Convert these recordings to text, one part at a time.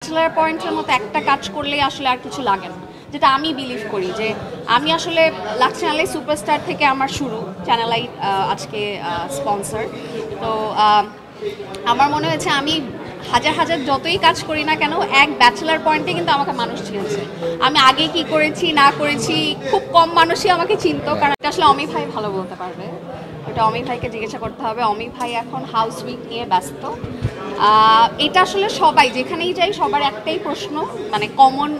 Bachelor পয়েন্টের মতো একটা কাজ করলেই আসলে আর কিছু লাগে না, যেটা আমি বিলিভ করি। যে আমি আসলে লাক্স চ্যানেল আই সুপারস্টার থেকে আমার শুরু, চ্যানেল আই আজকে স্পন্সর। তো আমার মনে হয়েছে আমি হাজার হাজার যতই কাজ করি না কেন, এক ব্যাচেলার পয়েন্টে কিন্তু আমাকে মানুষ চিনেছে। আমি আগে কি করেছি না করেছি খুব কম মানুষই আমাকে চিনতো, কারণ এটা আসলে অমিত ভাই ভালো বলতে পারবে। এটা অমিত ভাইকে জিজ্ঞাসা করতে হবে। অমিত ভাই এখন হাউস উইক নিয়ে ব্যস্ত। এটা আসলে সবাই যেখানেই যাই সবার একটাই প্রশ্ন, মানে কমন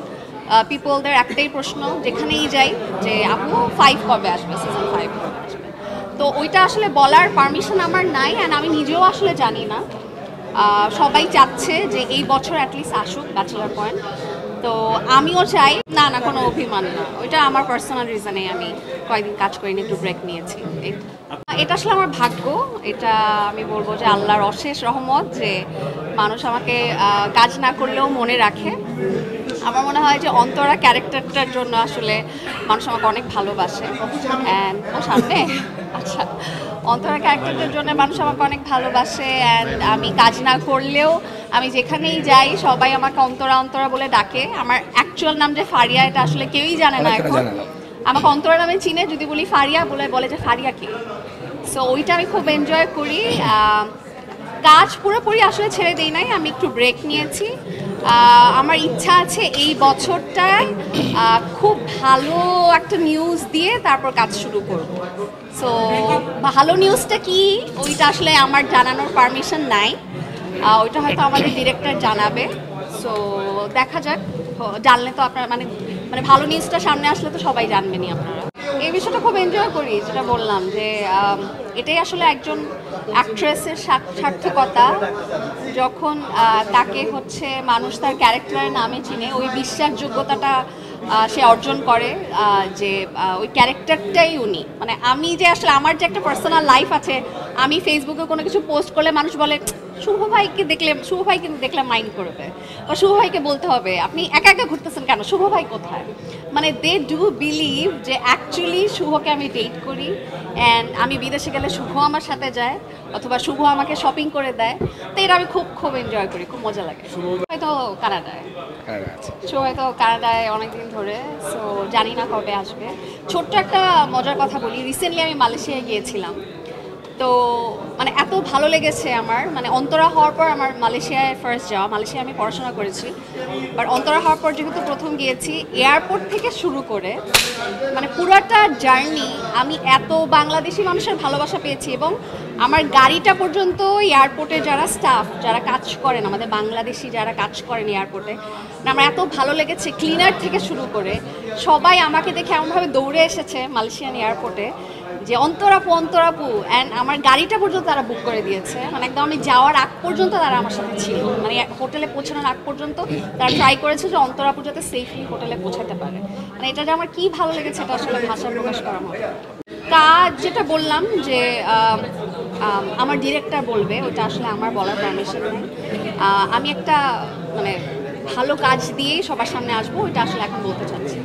পিপলদের একটাই প্রশ্ন যেখানেই যাই, যে আপু 5 কবে আসবে, সিজন 5 কবে আসবে। তো ওইটা আসলে বলার পারমিশন আমার নাই, অ্যান্ড আমি নিজেও আসলে জানি না। সবাই চাচ্ছে যে এই বছর অ্যাটলিস্ট আসুক ব্যাচেলার পয়েন্ট। তো আমিও চাই। না না, কোনো অভিমান না, ওইটা আমার পার্সোনাল রিজনে আমি কয়েকদিন কাজ করিনি, একটু ব্রেক নিয়েছি। এটা আসলে আমার ভাগ্য। এটা আমি বলবো যে আল্লাহর অশেষ রহমত যে মানুষ আমাকে কাজ না করলেও মনে রাখে। আমার মনে হয় যে অন্তরা ক্যারেক্টারটার জন্য আসলে মানুষ আমাকে অনেক ভালোবাসে। অ্যান্ড ও সামনে আচ্ছা, অন্তরা ক্যারেক্টারটার জন্য মানুষ আমাকে অনেক ভালোবাসে। অ্যান্ড আমি কাজ না করলেও আমি যেখানেই যাই সবাই আমাকে অন্তরা অন্তরা বলে ডাকে। আমার অ্যাকচুয়াল নাম যে ফারিয়া, এটা আসলে কেউই জানে না এখন। আমাকে অন্তরা নামে চিনে, যদি বলি ফারিয়া বলে যে ফারিয়া কি। সো ওইটা আমি খুব এনজয় করি। কাজ পুরোপুরি আসলে ছেড়ে দিই নাই, আমি একটু ব্রেক নিয়েছি। আমার ইচ্ছা আছে এই বছরটায় খুব ভালো একটা নিউজ দিয়ে তারপর কাজ শুরু করব। সো ভালো নিউজটা কি ওইটা আসলে আমার জানানোর পারমিশন নাই, ওইটা হয়তো আমাদের ডিরেক্টর জানাবে। সো দেখা যাক, জানলে তো আপনারা মানে মানে ভালো নিউজটা সামনে আসলে তো সবাই জানবেনই আপনারা। এই বিষয়টা খুব এনজয় করি, যেটা বললাম যে এটাই আসলে একজন অ্যাক্ট্রেসের সার্থকতা, যখন তাকে হচ্ছে মানুষ তার ক্যারেক্টারের নামে চিনে, ওই বিশ্বাসযোগ্যতাটা সে অর্জন করে যে ওই ক্যারেক্টারটাই উনি। মানে আমি যে আসলে আমার যে একটা পার্সোনাল লাইফ আছে, আমি ফেসবুকে কোনো কিছু পোস্ট করলে মানুষ বলে শুভ ভাইকে দেখলে মাইন্ড করবে, বা শুভ ভাইকে বলতে হবে আপনি একা একা ঘুরতেছেন কেন, শুভ ভাই কোথায়। মানে দে ডু বিলিভ যে অ্যাকচুয়ালি শুভকে আমি ডেট করি, অ্যান্ড আমি বিদেশে গেলে শুভ আমার সাথে যায়, অথবা শুভ আমাকে শপিং করে দেয়। তো এটা আমি খুব এনজয় করি, খুব মজা লাগে। হয়তো কানাডায়, শুভ হয়তো কানাডায় অনেকদিন ধরে। সো জানি না কবে আসবে। ছোট্ট একটা মজার কথা বলি, রিসেন্টলি আমি মালয়েশিয়ায় গিয়েছিলাম। তো মানে এত ভালো লেগেছে আমার, মানে অন্তরা হওয়ার পর আমার মালয়েশিয়ায় ফার্স্ট যাওয়া। মালয়েশিয়া আমি পড়াশোনা করেছি, বাট অন্তরা হওয়ার পর যেহেতু প্রথম গিয়েছি, এয়ারপোর্ট থেকে শুরু করে মানে পুরাটা জার্নি আমি এত বাংলাদেশি মানুষের ভালোবাসা পেয়েছি। এবং আমার গাড়িটা পর্যন্ত এয়ারপোর্টে যারা স্টাফ, যারা কাজ করেন, আমাদের বাংলাদেশি যারা কাজ করেন এয়ারপোর্টে, আমার এত ভালো লেগেছে। ক্লিনার থেকে শুরু করে সবাই আমাকে দেখে এমনভাবে দৌড়ে এসেছে মালয়েশিয়ান এয়ারপোর্টে যে অন্তরাপু, অ্যান্ড আমার গাড়িটা পর্যন্ত তারা বুক করে দিয়েছে। মানে একদম আমি যাওয়ার আগ পর্যন্ত তারা আমার সাথে ছিল, মানে হোটেলে পৌঁছানোর আগ পর্যন্ত তারা ট্রাই করেছে যে অন্তরাপু যাতে সেফলি হোটেলে পৌঁছাতে পারে। মানে এটা যে আমার কী ভালো লেগেছে এটা আসলে ভাষা প্রকাশ করার মতো। কাজ যেটা বললাম যে আমার ডিরেক্টর বলবে, ওটা আসলে আমার বলার পারমিশন নেই। আমি একটা মানে ভালো কাজ দিয়েই সবার সামনে আসবো, ওইটা আসলে এখন বলতে চাচ্ছি।